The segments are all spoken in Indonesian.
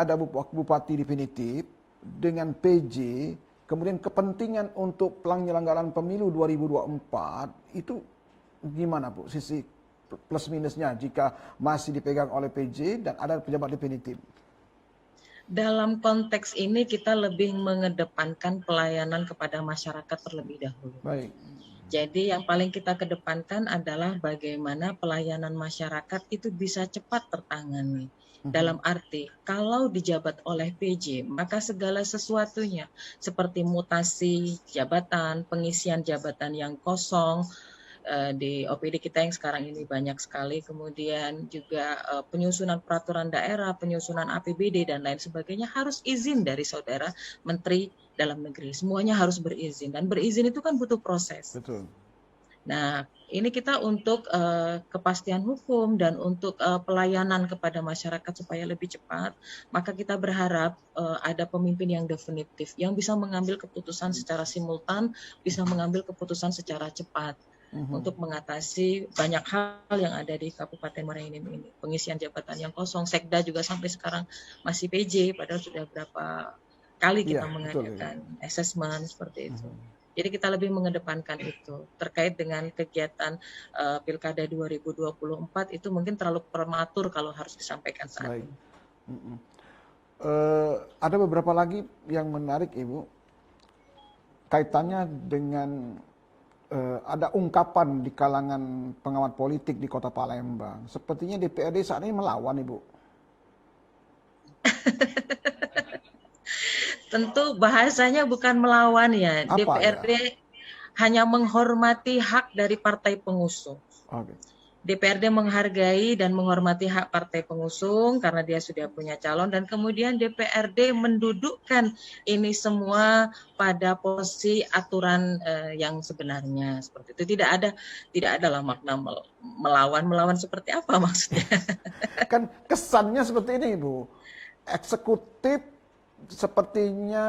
ada bupati definitif dengan PJ, kemudian kepentingan untuk penyelenggaraan pemilu 2024 itu gimana Bu? Sisi plus minusnya jika masih dipegang oleh PJ dan ada pejabat definitif. Dalam konteks ini kita lebih mengedepankan pelayanan kepada masyarakat terlebih dahulu. Baik. Jadi yang paling kita kedepankan adalah bagaimana pelayanan masyarakat itu bisa cepat tertangani. Dalam arti, kalau dijabat oleh PJ, maka segala sesuatunya seperti mutasi jabatan, pengisian jabatan yang kosong, di OPD kita yang sekarang ini banyak sekali, kemudian juga penyusunan peraturan daerah, penyusunan APBD dan lain sebagainya harus izin dari saudara Menteri Dalam Negeri. Semuanya harus berizin dan berizin itu kan butuh proses. Betul. Nah, ini kita untuk kepastian hukum dan untuk pelayanan kepada masyarakat supaya lebih cepat, maka kita berharap ada pemimpin yang definitif, yang bisa mengambil keputusan secara simultan, bisa mengambil keputusan secara cepat. Untuk mengatasi banyak hal yang ada di Kabupaten Muara Enim ini. Pengisian jabatan yang kosong, Sekda juga sampai sekarang masih PJ, padahal sudah berapa kali kita mengadakan assessment seperti itu. Jadi kita lebih mengedepankan itu. Terkait dengan kegiatan Pilkada 2024 itu mungkin terlalu prematur kalau harus disampaikan saat ini. Ada beberapa lagi yang menarik Ibu, kaitannya dengan ada ungkapan di kalangan pengamat politik di Kota Palembang. Sepertinya DPRD saat ini melawan, Ibu. Tentu bahasanya bukan melawan ya. Apa DPRD hanya menghormati hak dari partai pengusung. Okay. DPRD menghargai dan menghormati hak partai pengusung karena dia sudah punya calon, dan kemudian DPRD mendudukkan ini semua pada posisi aturan yang sebenarnya seperti itu. Tidak ada lah makna melawan seperti apa maksudnya. Kan kesannya seperti ini Ibu, eksekutif sepertinya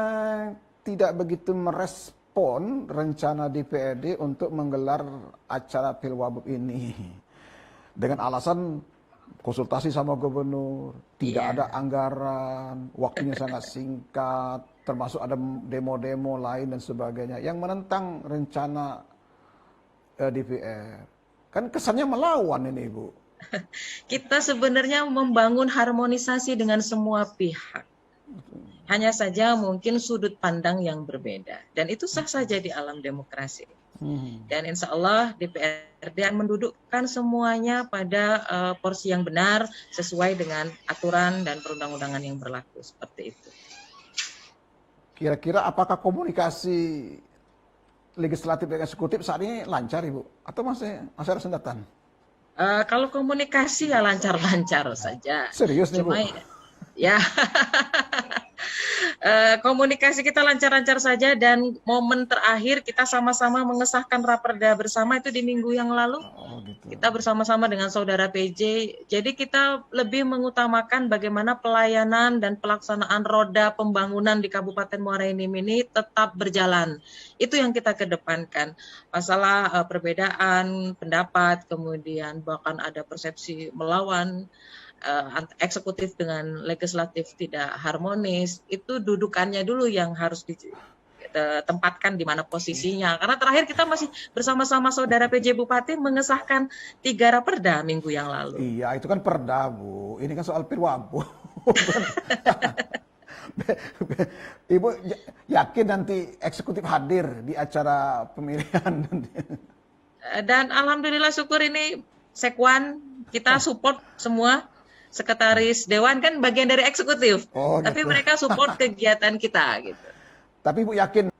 tidak begitu merespon rencana DPRD untuk menggelar acara Pilwabub ini. Dengan alasan konsultasi sama gubernur, tidak ada anggaran, waktunya sangat singkat, termasuk ada demo-demo lain dan sebagainya yang menentang rencana DPR. Kan kesannya melawan ini Ibu. Kita sebenarnya membangun harmonisasi dengan semua pihak. Hanya saja mungkin sudut pandang yang berbeda. Dan itu sah saja di alam demokrasi. Dan insya Allah DPRD akan mendudukkan semuanya pada porsi yang benar sesuai dengan aturan dan perundang-undangan yang berlaku seperti itu. Kira-kira apakah komunikasi legislatif dan eksekutif saat ini lancar Ibu? Atau masih ada sengketa? Kalau komunikasi ya lancar-lancar saja. Serius nih Bu? Ya. Komunikasi kita lancar-lancar saja, dan momen terakhir kita sama-sama mengesahkan raperda bersama itu di minggu yang lalu. Gitu. Kita bersama-sama dengan saudara PJ. Jadi kita lebih mengutamakan bagaimana pelayanan dan pelaksanaan roda pembangunan di Kabupaten Muara Enim ini tetap berjalan. Itu yang kita kedepankan. Masalah perbedaan pendapat, kemudian bahkan ada persepsi melawan, eksekutif dengan legislatif tidak harmonis, itu dudukannya dulu yang harus ditempatkan di mana posisinya. Karena terakhir kita masih bersama-sama saudara PJ Bupati mengesahkan 3 raperda minggu yang lalu. Iya, itu kan perda Bu, ini kan soal Pilwabub. Ibu yakin nanti eksekutif hadir di acara pemilihan nanti? Dan alhamdulillah syukur ini Sekwan kita support semua. Sekretaris Dewan kan bagian dari eksekutif, tapi mereka support kegiatan kita gitu. Tapi Ibu yakin